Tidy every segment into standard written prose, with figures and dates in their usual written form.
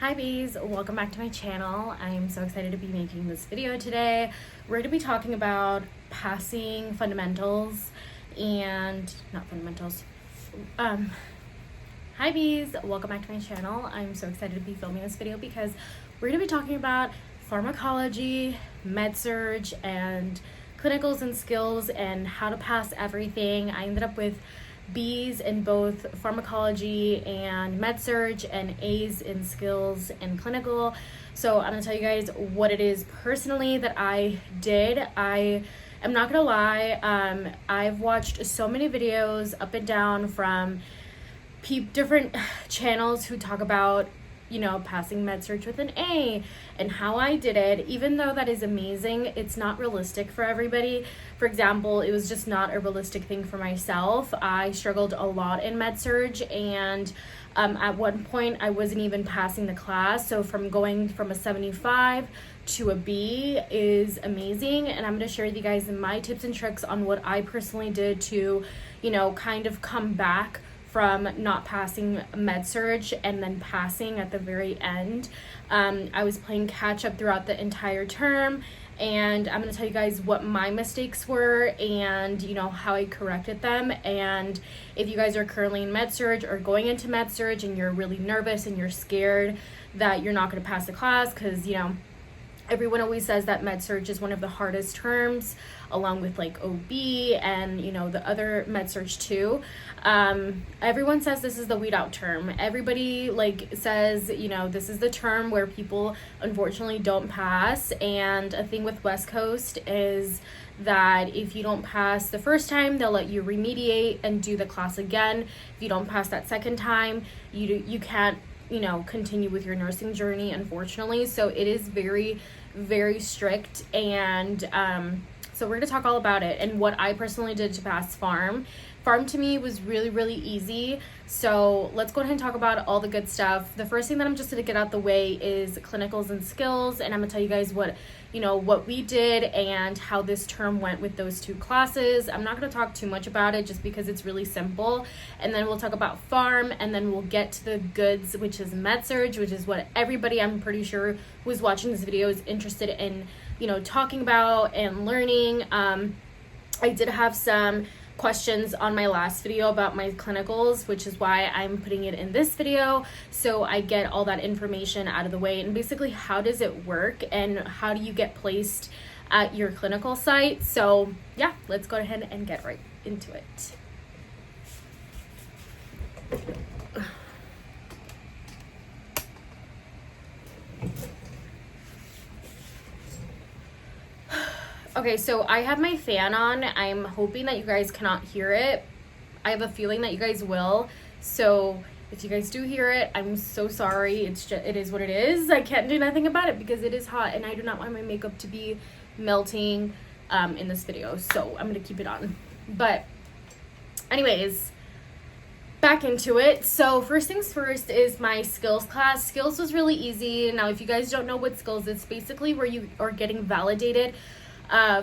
Hi bees, welcome back to my channel. I'm so excited to be making this video today. We're going to be talking about passing fundamentals and not fundamentals. Hi bees, welcome back to my channel. I'm so excited to be filming this video because we're going to be talking about pharmacology, med-surg, and clinicals and skills and how to pass everything. I ended up with B's in both pharmacology and med-surg and A's in skills and clinical. So I'm gonna tell you guys what it is personally that I did. I am not gonna lie, I've watched so many videos up and down from different channels who talk about, you know, passing med-surg with an A and how I did it. Even though that is amazing, it's not realistic for everybody. For example, it was just not a realistic thing for myself. I struggled a lot in med-surg, and at one point I wasn't even passing the class. So from going from a 75 to a B is amazing, and I'm going to share with you guys my tips and tricks on what I personally did to, you know, kind of come back from not passing med-surg and then passing at the very end. I was playing catch up throughout the entire term, and I'm gonna tell you guys what my mistakes were and, you know, how I corrected them. And if you guys are currently in med-surg or going into med-surg and you're really nervous and you're scared that you're not gonna pass the class, because, you know, everyone always says that med-surg is one of the hardest terms, along with like OB and, you know, the other med-surg too. Everyone says this is the weed out term. Everybody like says, you know, this is the term where people unfortunately don't pass. And a thing with West Coast is that if you don't pass the first time, they'll let you remediate and do the class again. If you don't pass that second time, you can't, you know, continue with your nursing journey, unfortunately. So it is very, very strict. And so we're going to talk all about it and what I personally did to pass pharm. Pharm to me was really, really easy. So let's go ahead and talk about all the good stuff. The first thing that I'm just going to get out the way is clinicals and skills. And I'm going to tell you guys what, you know, what we did and how this term went with those two classes. I'm not going to talk too much about it just because it's really simple. And then we'll talk about pharm, and then we'll get to the goods, which is med-surg, which is what everybody, I'm pretty sure, who's watching this video is interested in, you know, talking about and learning. I did have some questions on my last video about my clinicals, which is why I'm putting it in this video, so I get all that information out of the way. And basically, how does it work and how do you get placed at your clinical site? So yeah, let's go ahead and get right into it. Okay, so I have my fan on. I'm hoping that you guys cannot hear it. I have a feeling that you guys will. So if you guys do hear it, I'm so sorry. It is what it is. I can't do nothing about it because it is hot and I do not want my makeup to be melting in this video. So I'm going to keep it on. But anyways, back into it. So first things first is my skills class. Skills was really easy. Now, if you guys don't know what skills, it's basically where you are getting validated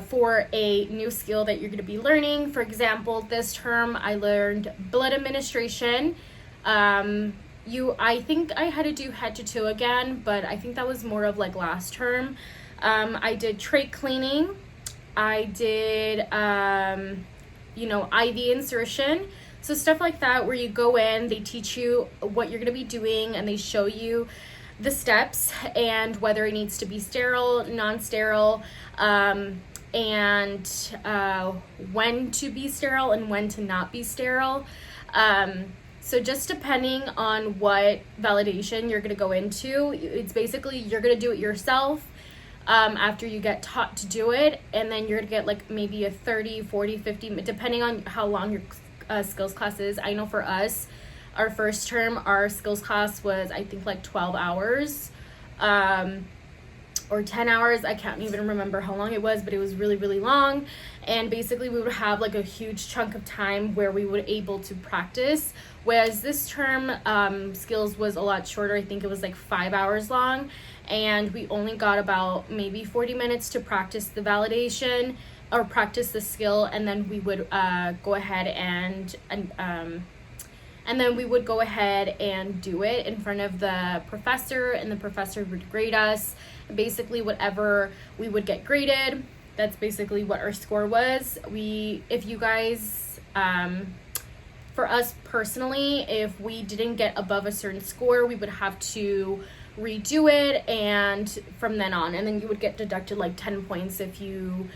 for a new skill that you're going to be learning. For example, this term I learned blood administration. I think I had to do head to toe again, but I think that was more of like last term. I did trach cleaning. I did, you know, IV insertion. So stuff like that where you go in, they teach you what you're going to be doing, and they show you the steps and whether it needs to be sterile, non-sterile, and when to be sterile and when to not be sterile. So just depending on what validation you're going to go into, it's basically you're going to do it yourself after you get taught to do it, and then you're going to get like maybe a 30, 40, 50, depending on how long your skills class is. I know for us, our first term, our skills class was, I think, like 12 hours or 10 hours. I can't even remember how long it was, but it was really, really long. And basically, we would have like a huge chunk of time where we were able to practice. Whereas this term, skills was a lot shorter. I think it was like 5 hours long. And we only got about maybe 40 minutes to practice the validation or practice the skill. And then we would go ahead and and then we would go ahead and do it in front of the professor, and the professor would grade us. Basically, whatever we would get graded, that's basically what our score was. If you guys, for us personally, if we didn't get above a certain score, we would have to redo it, and from then on, and then you would get deducted like 10 points if you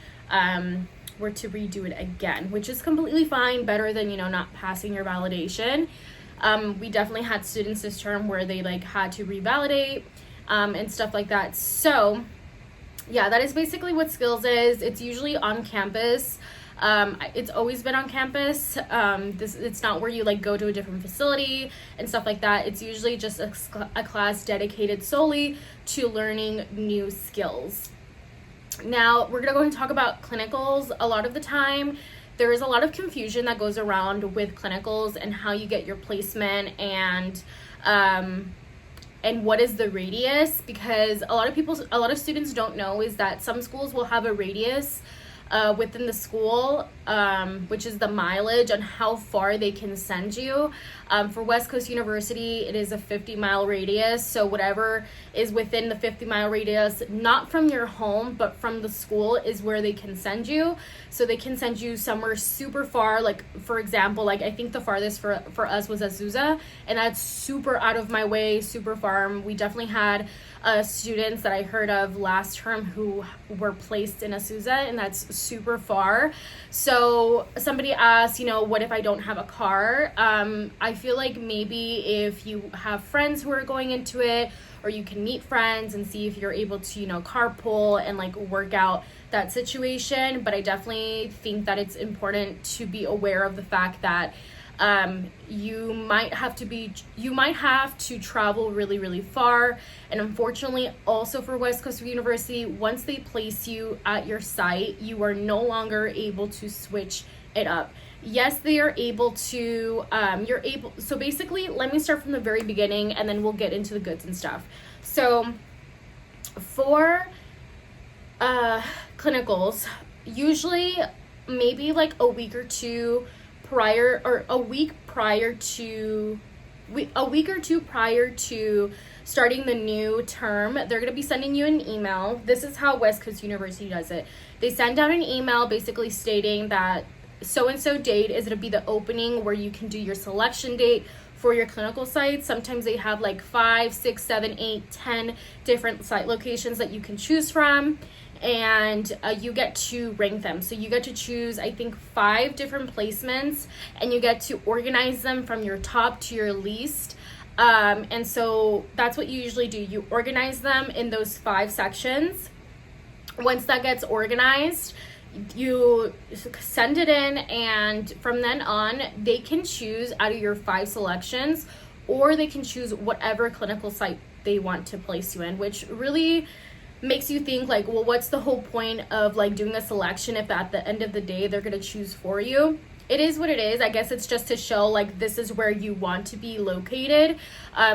were to redo it again, which is completely fine, better than, you know, not passing your validation. We definitely had students this term where they like had to revalidate and stuff like that. So yeah, that is basically what skills is. It's usually on campus. It's always been on campus. It's not where you like go to a different facility and stuff like that. It's usually just a class dedicated solely to learning new skills. Now we're gonna go and talk about clinicals. A lot of the time there is a lot of confusion that goes around with clinicals and how you get your placement, and what is the radius, because a lot of students don't know is that some schools will have a radius within the school, which is the mileage on how far they can send you. For West Coast University, it is a 50-mile radius. So whatever is within the 50-mile radius, not from your home, but from the school, is where they can send you. So they can send you somewhere super far. Like, for example, like I think the farthest for us was Azusa, and that's super out of my way, super far. We definitely had students that I heard of last term who were placed in Azusa, and that's super far. So somebody asked, you know, what if I don't have a car? I feel like maybe if you have friends who are going into it, or you can meet friends and see if you're able to, you know, carpool and like work out that situation. But I definitely think that it's important to be aware of the fact that you might have to travel really, really far. And unfortunately, also for West Coast University, once they place you at your site, you are no longer able to switch it up. Yes, they are able to, so basically, let me start from the very beginning and then we'll get into the goods and stuff. So for clinicals, usually maybe like a week or two prior to starting the new term, they're going to be sending you an email. This is how West Coast University does it. They send out an email basically stating that so-and-so date is going to be the opening where you can do your selection date for your clinical sites. Sometimes they have like 5, 6, 7, 8, 10 different site locations that you can choose from, and you get to rank them. So you get to choose, I think, 5 different placements, and you get to organize them from your top to your least. And so that's what you usually do. You organize them in those 5 sections. Once that gets organized, you send it in, and from then on, they can choose out of your 5 selections, or they can choose whatever clinical site they want to place you in, which really makes you think like, well, what's the whole point of like doing a selection if at the end of the day they're going to choose for you? It is what it is. I guess it's just to show like this is where you want to be located.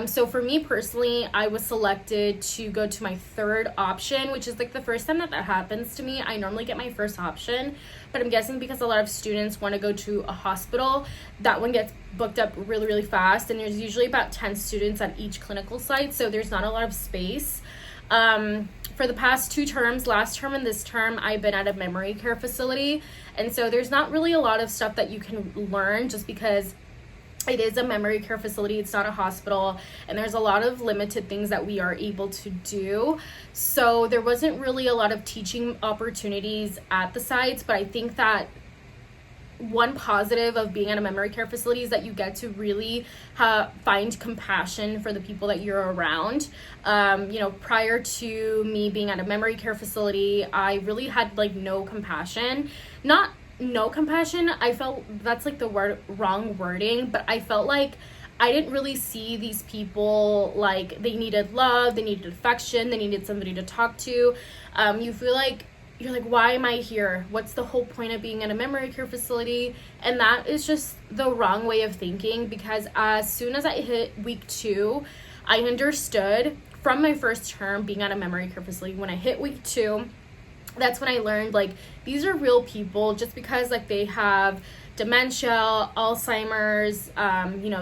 So for me personally, I was selected to go to my 3rd option, which is like the first time that happens to me. I normally get my first option, but I'm guessing because a lot of students want to go to a hospital, that one gets booked up really, really fast. And there's usually about 10 students at each clinical site, so there's not a lot of space. For the past 2 terms, last term and this term, I've been at a memory care facility. And so there's not really a lot of stuff that you can learn just because it is a memory care facility. It's not a hospital. And there's a lot of limited things that we are able to do. So there wasn't really a lot of teaching opportunities at the sites. But I think that one positive of being at a memory care facility is that you get to really find compassion for the people that you're around. Prior to me being at a memory care facility, I really had like no compassion. Not no compassion, I felt that's like the wrong wording, but I felt like I didn't really see these people like they needed love, they needed affection, they needed somebody to talk to. You feel like you're like, why am I here? What's the whole point of being in a memory care facility? And that is just the wrong way of thinking, because as soon as I hit week 2, I understood from my first term being at a memory care facility. When I hit week 2, that's when I learned like these are real people. Just because like they have dementia, Alzheimer's,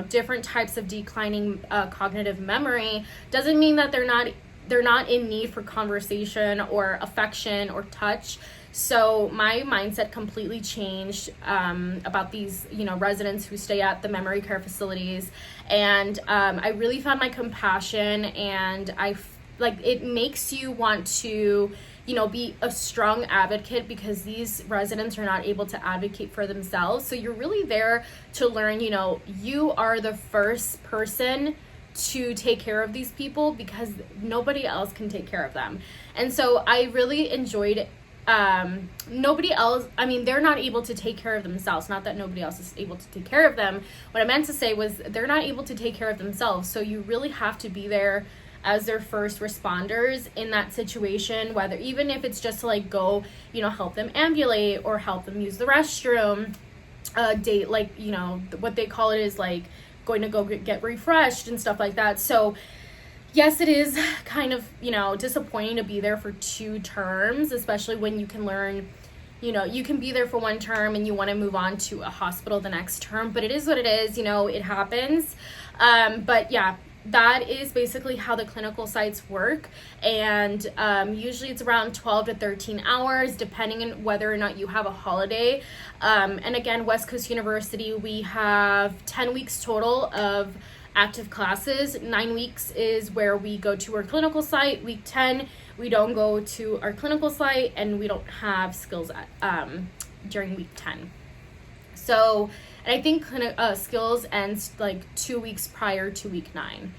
different types of declining cognitive memory, doesn't mean that they're not in need for conversation or affection or touch. So my mindset completely changed about these, residents who stay at the memory care facilities. And I really found my compassion, and it makes you want to, be a strong advocate, because these residents are not able to advocate for themselves. So you're really there to learn, you are the first person to take care of these people, because nobody else can take care of them. And so I really enjoyed it. Nobody else, they're not able to take care of themselves. Not that nobody else is able to take care of them. What I meant to say was they're not able to take care of themselves. So you really have to be there as their first responders in that situation, whether even if it's just to go, help them ambulate or help them use the restroom, date, what they call it is going to go get refreshed and stuff like that. So yes, it is kind of, disappointing to be there for 2 terms, especially when you can learn, you can be there for 1 term and you want to move on to a hospital the next term, but it is what it is, it happens. But yeah, that is basically how the clinical sites work. And usually it's around 12 to 13 hours, depending on whether or not you have a holiday. And again, West Coast University, we have 10 weeks total of active classes. 9 weeks is where we go to our clinical site. Week 10, we don't go to our clinical site, and we don't have skills during week 10. So, and I think skills ends 2 weeks prior to week 9.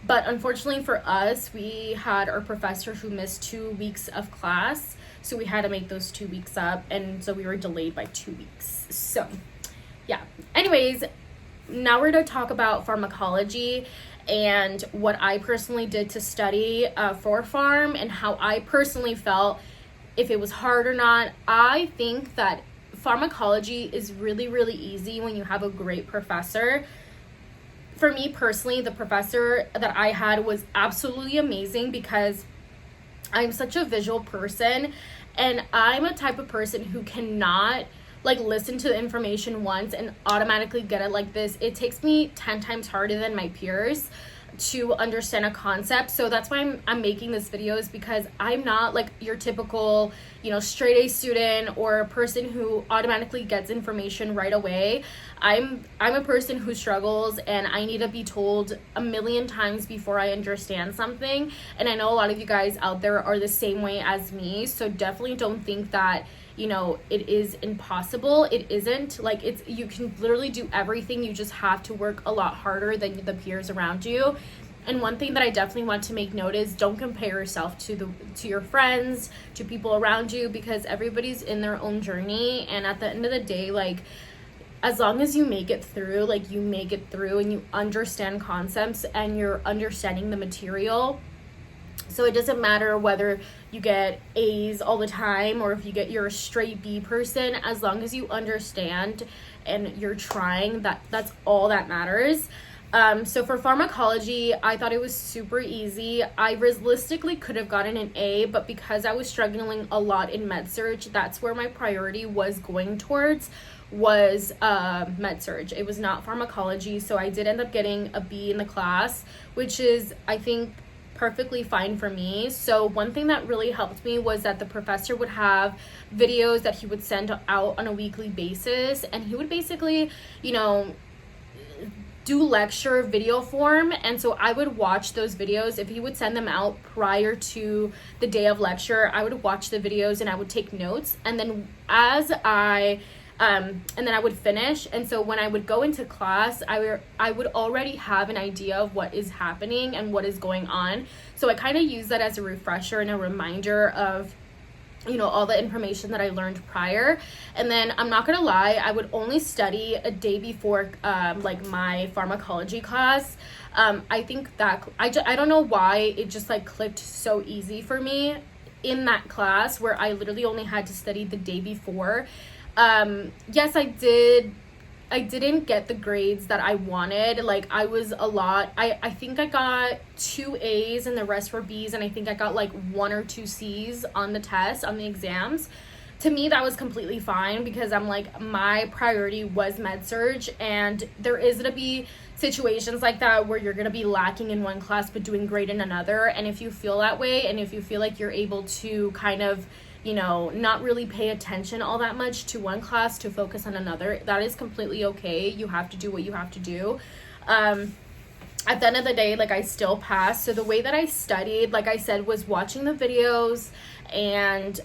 But unfortunately for us, we had our professor who missed 2 weeks of class. So we had to make those 2 weeks up. And so we were delayed by 2 weeks. So yeah. Anyways, now we're going to talk about pharmacology and what I personally did to study for pharm, and how I personally felt, if it was hard or not. I think that pharmacology is really, really easy when you have a great professor. For me personally, the professor that I had was absolutely amazing, because I'm such a visual person, and I'm a type of person who cannot listen to the information once and automatically get it like this. It takes me 10 times harder than my peers to understand a concept. So that's why I'm making this video, is because I'm not your typical, straight A student or a person who automatically gets information right away. I'm a person who struggles, and I need to be told a million times before I understand something. And I know a lot of you guys out there are the same way as me. So definitely don't think that it is impossible. It isn't. You can literally do everything. You just have to work a lot harder than the peers around you. And one thing that I definitely want to make note is, don't compare yourself to your friends, to people around you, because everybody's in their own journey. And at the end of the day, as long as you make it through, you make it through, and you understand concepts and you're understanding the material. So it doesn't matter whether you get A's all the time or if you're a straight B person. As long as you understand and you're trying, that's all that matters. So for pharmacology, I thought it was super easy. I realistically could have gotten an A, but because I was struggling a lot in med-surg, that's where my priority was going towards, was med-surg. It was not pharmacology. So I did end up getting a B in the class, which is, I think, perfectly fine for me. So one thing that really helped me was that the professor would have videos that he would send out on a weekly basis, and he would basically, do lecture video form. And so I would watch those videos. If he would send them out prior to the day of lecture, I would watch the videos and I would take notes. And then and then I would finish. And so when I would go into class, I would already have an idea of what is happening and what is going on. So I kind of use that as a refresher and a reminder of, all the information that I learned prior. And then I'm not gonna lie, I would only study a day before my pharmacology class. I think that I don't know why it just clicked so easy for me in that class, where I literally only had to study the day before. Yes, I didn't get the grades that I wanted. I think I got 2 A's and the rest were B's, and I think I got 1 or 2 C's on the test, on the exams. to me that was completely fine, because I'm like, my priority was med surg, and there is going to be situations like that where you're going to be lacking in one class but doing great in another. And if you feel that way, and if you feel like you're able to kind of, you know, not really pay attention all that much to one class to focus on another, that is completely okay. You have to do what you have to do. At the end of the day, like, I still passed. So the way that I studied, like I said, was watching the videos and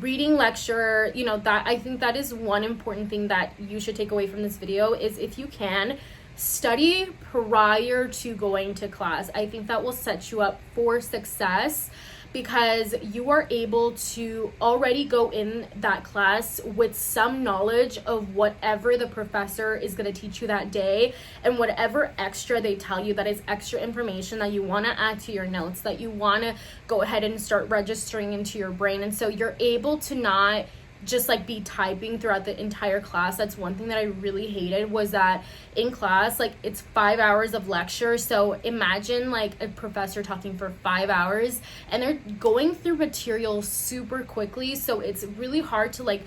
reading lecture. You know, that, I think that is one important thing that you should take away from this video, is if you can, study prior to going to class. I think that will set you up for success, because you are able to already go in that class with some knowledge of whatever the professor is going to teach you that day, and whatever extra they tell you that is extra information that you want to add to your notes, that you want to go ahead and start registering into your brain. And so you're able to not just like be typing throughout the entire class. That's one thing that I really hated, was that in class, like, it's 5 hours of lecture. So imagine like a professor talking for 5 hours, and they're going through material super quickly. So it's really hard to like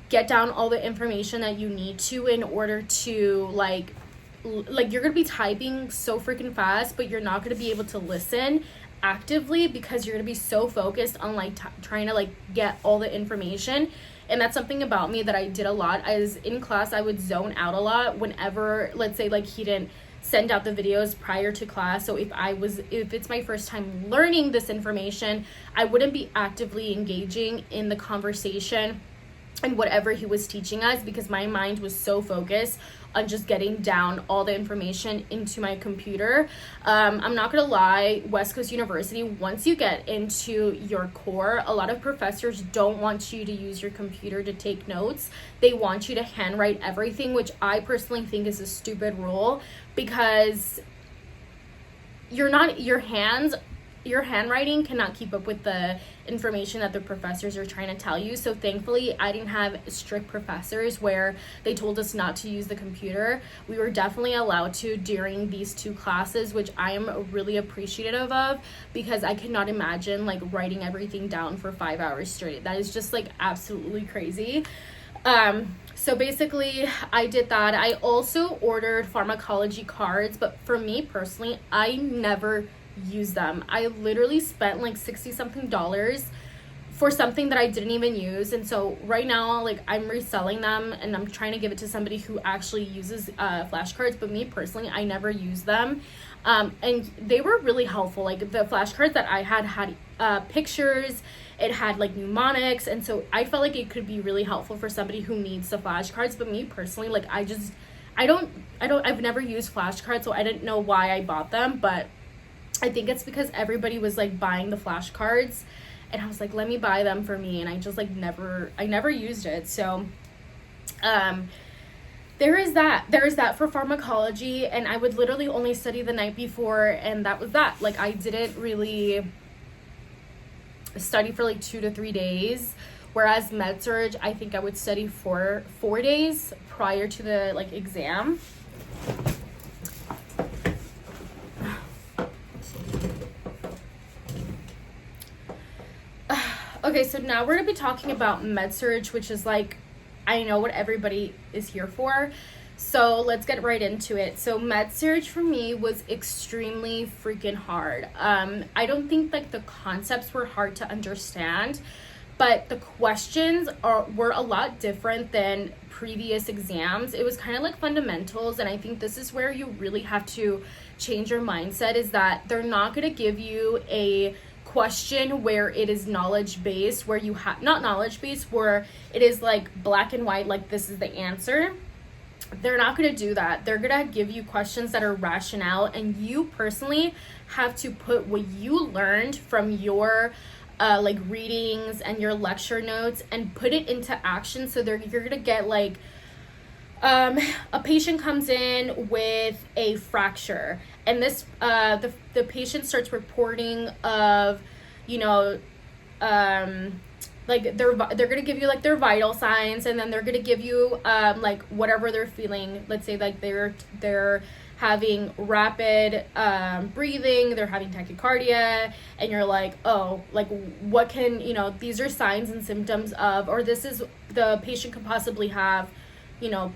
get down all the information that you need to, in order to like you're gonna be typing so freaking fast, but you're not gonna be able to listen actively, because you're gonna be so focused on like trying to like get all the information. And that's something about me that I did a lot. As in class, I would zone out a lot whenever, let's say, like, he didn't send out the videos prior to class. So if it's my first time learning this information, I wouldn't be actively engaging in the conversation and whatever he was teaching us, because my mind was so focused on just getting down all the information into my computer. I'm not gonna lie, West Coast University, once you get into your core, a lot of professors don't want you to use your computer to take notes. They want you to handwrite everything, which I personally think is a stupid rule, because your handwriting cannot keep up with the information that the professors are trying to tell you. So thankfully, I didn't have strict professors where they told us not to use the computer. We were definitely allowed to during these 2 classes, which I am really appreciative of, because I cannot imagine like writing everything down for 5 hours straight. That is just like absolutely crazy. So basically I did that. I also ordered pharmacology cards, but for me personally, I never use them. I literally spent like $60 something for something that I didn't even use. And so right now, like, I'm reselling them, and I'm trying to give it to somebody who actually uses flashcards. But me personally, I never use them. And they were really helpful. Like, the flashcards that I had pictures, it had like mnemonics, and so I felt like it could be really helpful for somebody who needs the flashcards. But me personally, like, I've never used flashcards, so I didn't know why I bought them. But I think it's because everybody was like buying the flashcards, and I was like, let me buy them for me. And I just like I never used it. So there is that for pharmacology. And I would literally only study the night before, and that was that. Like, I didn't really study for like 2 to 3 days, whereas med surg, I think I would study for 4 days prior to the like exam. Okay, so now we're going to be talking about med-surg, which is like, I know what everybody is here for. So let's get right into it. So med-surg for me was extremely freaking hard. I don't think like the concepts were hard to understand, but the questions were a lot different than previous exams. It was kind of like fundamentals, and I think this is where you really have to change your mindset, is that they're not going to give you a question where it is knowledge based, where you have not knowledge based, where it is like black and white, like this is the answer. They're not going to do that. They're going to give you questions that are rationale, and you personally have to put what you learned from your like readings and your lecture notes and put it into action. So you're going to get like a patient comes in with a fracture, and this the patient starts reporting of, you know, like they're gonna give you like their vital signs, and then they're gonna give you like whatever they're feeling. Let's say like they're having rapid breathing, they're having tachycardia, and you're like, oh, like what can, you know, these are signs and symptoms of, or this is the patient could possibly have, you know,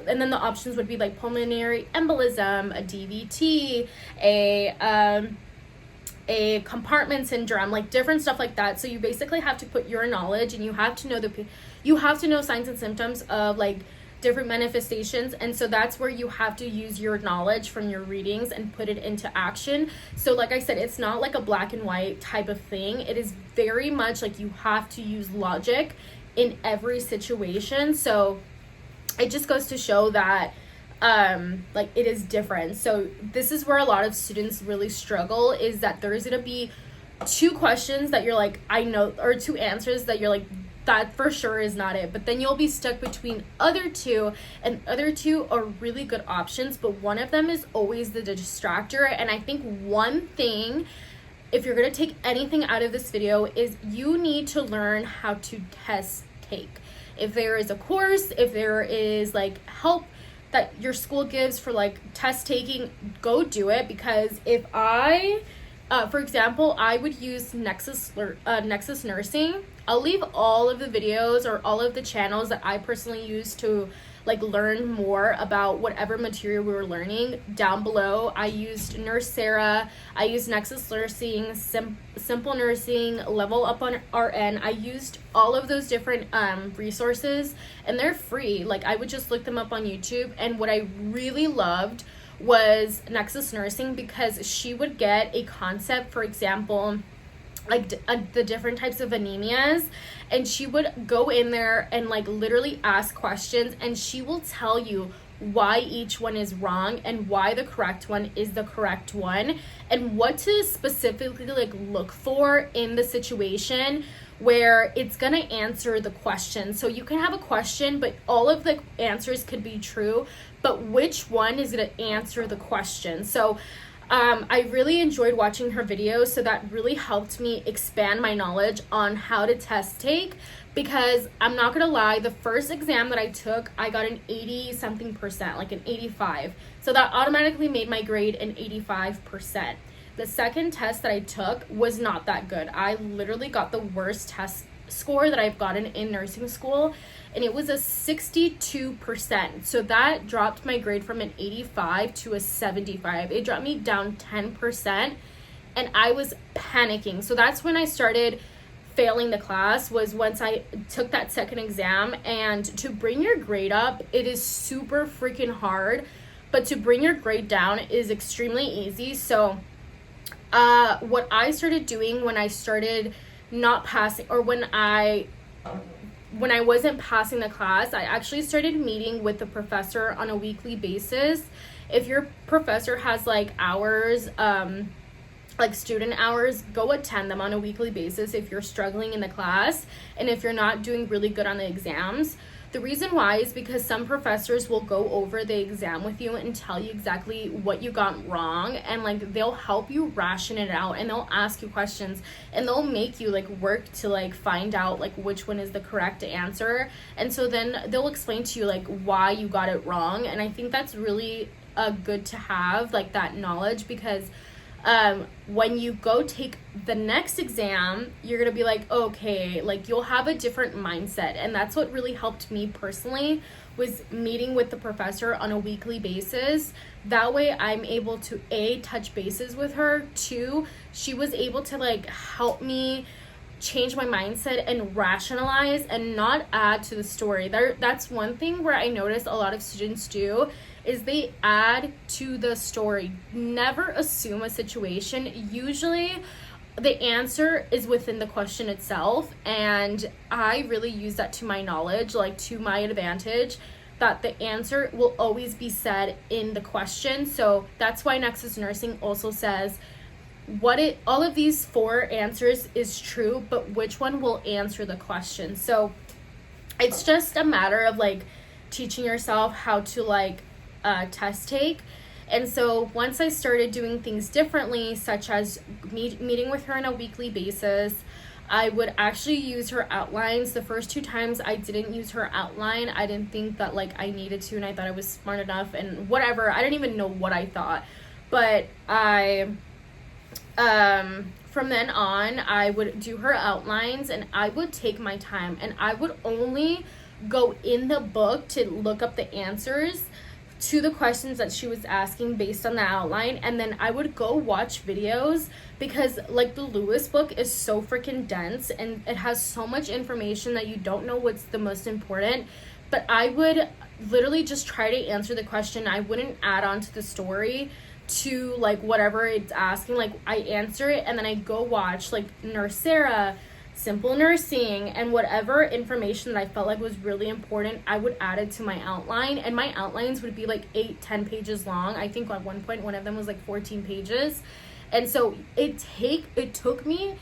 and then the options would be like pulmonary embolism, a DVT, a compartment syndrome, like different stuff like that. So you basically have to put your knowledge, and you have to know signs and symptoms of like different manifestations. And so that's where you have to use your knowledge from your readings and put it into action. So like I said, it's not like a black and white type of thing. It is very much like you have to use logic in every situation. So it just goes to show that like it is different. So this is where a lot of students really struggle, is that there's gonna be 2 questions that you're like, I know, or 2 answers that you're like, that for sure is not it. But then you'll be stuck between other 2, and other 2 are really good options, but one of them is always the distractor. And I think one thing, if you're gonna take anything out of this video, is you need to learn how to test take. If there is a course, if there is like help that your school gives for like test taking, go do it. Because if for example, I would use Nexus Nursing. I'll leave all of the videos or all of the channels that I personally use to like learn more about whatever material we were learning down below. I used Nurse Sarah, I used Nexus Nursing, Simple Nursing, Level Up on RN. I used all of those different resources, and they're free. Like I would just look them up on YouTube. And what I really loved was Nexus Nursing, because she would get a concept, for example, like the different types of anemias, and she would go in there and like literally ask questions, and she will tell you why each one is wrong and why the correct one is the correct one, and what to specifically like look for in the situation where it's gonna answer the question. So you can have a question, but all of the answers could be true, but which one is gonna answer the question? So I really enjoyed watching her videos, so that really helped me expand my knowledge on how to test take. Because I'm not gonna lie, the first exam that I took, I got an 80 something percent, like an 85. So that automatically made my grade an 85%. The second test that I took was not that good. I literally got the worst test score that I've gotten in nursing school, and it was a 62%. So that dropped my grade from an 85 to a 75. It dropped me down 10%, and I was panicking. So that's when I started failing the class, was once I took that second exam. And to bring your grade up, it is super freaking hard, but to bring your grade down is extremely easy. So what I started doing when I started not passing, or when I wasn't passing the class, I actually started meeting with the professor on a weekly basis. If your professor has like hours, like student hours, go attend them on a weekly basis if you're struggling in the class and if you're not doing really good on the exams. The reason why is because some professors will go over the exam with you and tell you exactly what you got wrong, and like they'll help you ration it out, and they'll ask you questions, and they'll make you like work to like find out like which one is the correct answer. And so then they'll explain to you like why you got it wrong. And I think that's really good to have like that knowledge, because when you go take the next exam, you're gonna be like, okay, like you'll have a different mindset. And that's what really helped me personally, was meeting with the professor on a weekly basis. That way I'm able to touch bases with her. 2, she was able to like help me change my mindset and rationalize and not add to the story. That's one thing where I notice a lot of students do, is they add to the story. Never assume a situation. Usually the answer is within the question itself, and I really use that to my knowledge, like to my advantage, that the answer will always be said in the question. So that's why Nexus Nursing also says all of these 4 answers is true, but which one will answer the question. So it's just a matter of like teaching yourself how to like test take. And so once I started doing things differently, such as meeting with her on a weekly basis, I would actually use her outlines. The first 2 times I didn't use her outline. I didn't think that like I needed to, and I thought I was smart enough and whatever. I didn't even know what I thought. But from then on, I would do her outlines, and I would take my time, and I would only go in the book to look up the answers to the questions that she was asking based on the outline. And then I would go watch videos, because like the Lewis book is so freaking dense and it has so much information that you don't know what's the most important. But I would literally just try to answer the question. I wouldn't add on to the story to like whatever it's asking. Like I answer it, and then I go watch like Nurse Sarah, Simple Nursing, and whatever information that I felt like was really important, I would add it to my outline. And my outlines would be like 8-10 pages long. I think at one point one of them was like 14 pages. And so it took me,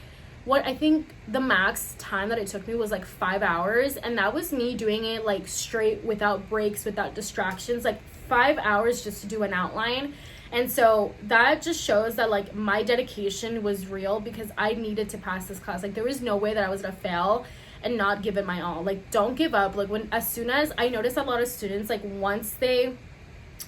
what I think the max time that it took me was like 5 hours, and that was me doing it like straight, without breaks, without distractions, like 5 hours just to do an outline. And so that just shows that like my dedication was real, because I needed to pass this class. Like there was no way that I was gonna fail and not give it my all. Like don't give up. Like as soon as I noticed, a lot of students, like once they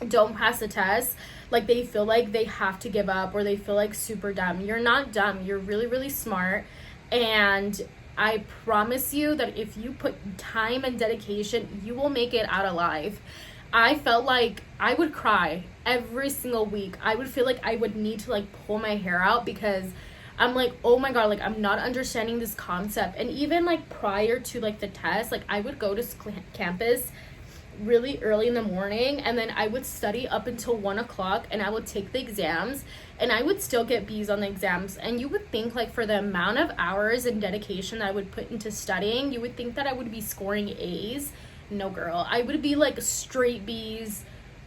don't pass the test, like they feel like they have to give up, or they feel like super dumb. You're not dumb. You're really, really smart. And I promise you that if you put time and dedication, you will make it out alive. I felt like I would cry every single week. I would feel like I would need to like pull my hair out, because I'm like, oh my god, like I'm not understanding this concept. And even like prior to like the test, like I would go to campus really early in the morning, and then I would study up until 1:00, and I would take the exams, and I would still get B's on the exams. And you would think like for the amount of hours and dedication that I would put into studying, you would think that I would be scoring A's. No girl, I would be like straight B's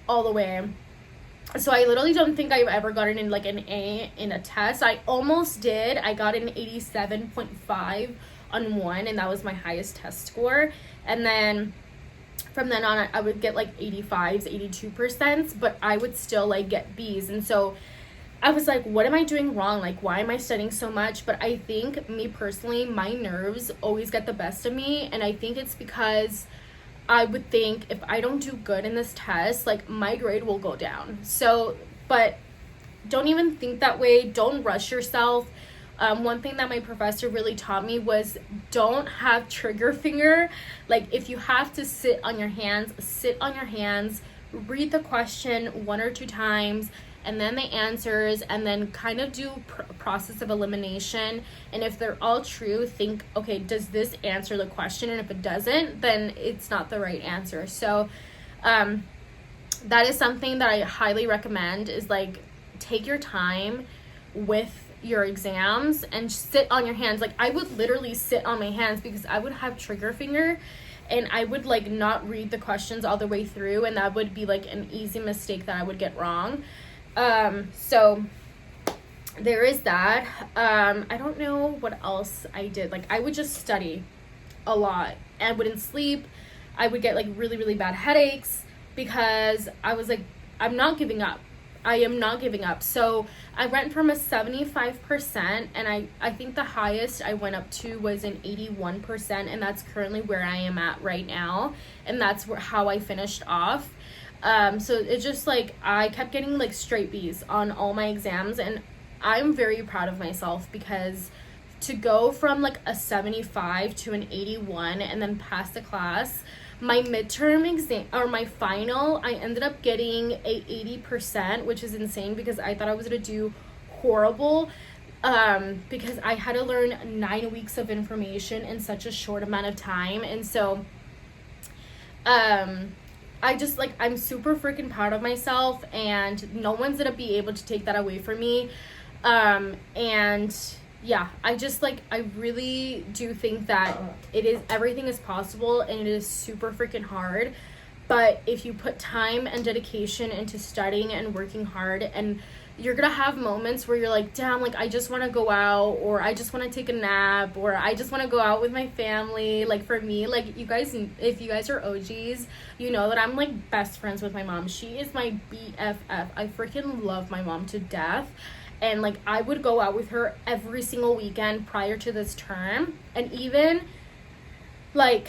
all the way. So I literally don't think I've ever gotten in like an A in a test. I almost did. I got an 87.5 on one, and that was my highest test score. And then from then on, I would get like 85s, 82%, but I would still like get B's. And so I was like, what am I doing wrong? Like, why am I studying so much? But I think, me personally, my nerves always get the best of me. And I think it's because I would think if I don't do good in this test, like my grade will go down. So, but don't even think that way. Don't rush yourself. One thing that my professor really taught me was don't have trigger finger. Like if you have to sit on your hands, sit on your hands, read the question 1 or 2 times, and then the answers, and then kind of do process of elimination. And if they're all true, think, okay, does this answer the question? And if it doesn't, then it's not the right answer. So that is something that I highly recommend, is like take your time with your exams and sit on your hands. Like I would literally sit on my hands, because I would have trigger finger, and I would like not read the questions all the way through, and that would be like an easy mistake that I would get wrong. So there is that. I don't know what else I did. Like I would just study a lot. I wouldn't sleep. I would get like really, really bad headaches, because I was like, I'm not giving up. I am not giving up. So I went from a 75%, and I think the highest I went up to was an 81%, and that's currently where I am at right now. And that's how I finished off. So it's just like I kept getting like straight B's on all my exams, and I'm very proud of myself, because to go from like a 75 to an 81 and then pass the class, my midterm exam or my final, I ended up getting a 80%, which is insane, because I thought I was gonna do horrible, because I had to learn 9 weeks of information in such a short amount of time. And so I just like, I'm super freaking proud of myself, and no one's gonna be able to take that away from me. And yeah, I just like, I really do think that everything is possible, and it is super freaking hard. But if you put time and dedication into studying and working hard, and you're gonna have moments where you're like, damn, like I just want to go out, or I just want to take a nap, or I just want to go out with my family. Like for me, like you guys, if you guys are OGs, you know that I'm like best friends with my mom. She is my BFF. I freaking love my mom to death. And like I would go out with her every single weekend prior to this term, and even like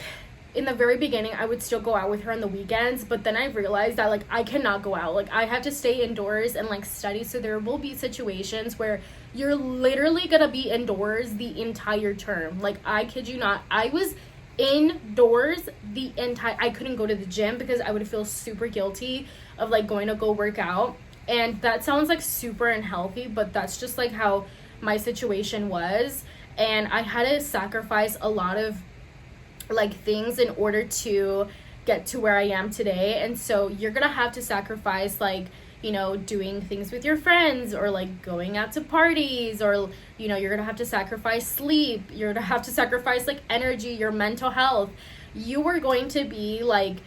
in the very beginning I would still go out with her on the weekends, but then I realized that like I cannot go out, like I have to stay indoors and like study. So there will be situations where you're literally gonna be indoors the entire term. Like I kid you not, I was indoors the entire, I couldn't go to the gym because I would feel super guilty of like going to go work out. And that sounds like super unhealthy, but that's just like how my situation was. And I had to sacrifice a lot of like things in order to get to where I am today. And so you're gonna have to sacrifice like, you know, doing things with your friends, or like going out to parties, or, you know, you're gonna have to sacrifice sleep, you're gonna have to sacrifice like energy, your mental health. You are going to be like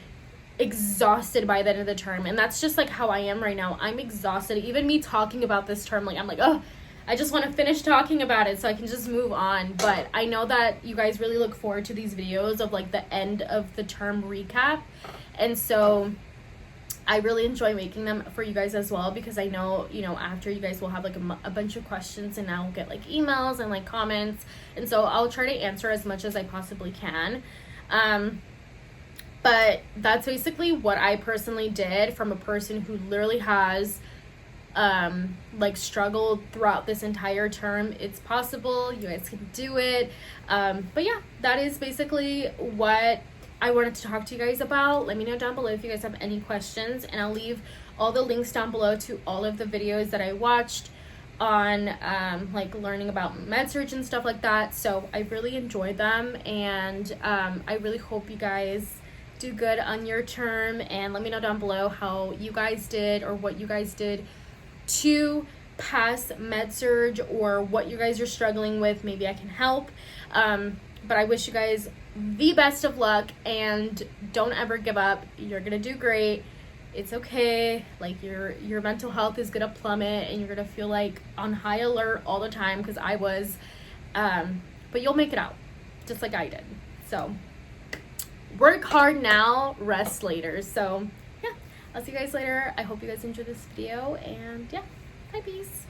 exhausted by the end of the term, and that's just like how I am right now. I'm exhausted. Even me talking about this term, like I'm like, oh, I just want to finish talking about it so I can just move on. But I know that you guys really look forward to these videos of like the end of the term recap, and so I really enjoy making them for you guys as well, because I know, you know, after you guys will have like a bunch of questions, and I'll get like emails and like comments, and so I'll try to answer as much as I possibly can. But that's basically what I personally did, from a person who literally has like struggled throughout this entire term. It's possible, you guys can do it. But yeah, that is basically what I wanted to talk to you guys about. Let me know down below if you guys have any questions, and I'll leave all the links down below to all of the videos that I watched on like learning about med-surg and stuff like that. So I really enjoyed them, and I really hope you guys do good on your term, and let me know down below how you guys did, or what you guys did to pass med-surg, or what you guys are struggling with. Maybe I can help. But I wish you guys the best of luck, and don't ever give up. You're gonna do great. It's okay. Like your mental health is gonna plummet, and you're gonna feel like on high alert all the time, because I was. But you'll make it out, just like I did. So work hard now, rest later. So yeah, I'll see you guys later. I hope you guys enjoyed this video, and yeah, bye, peace.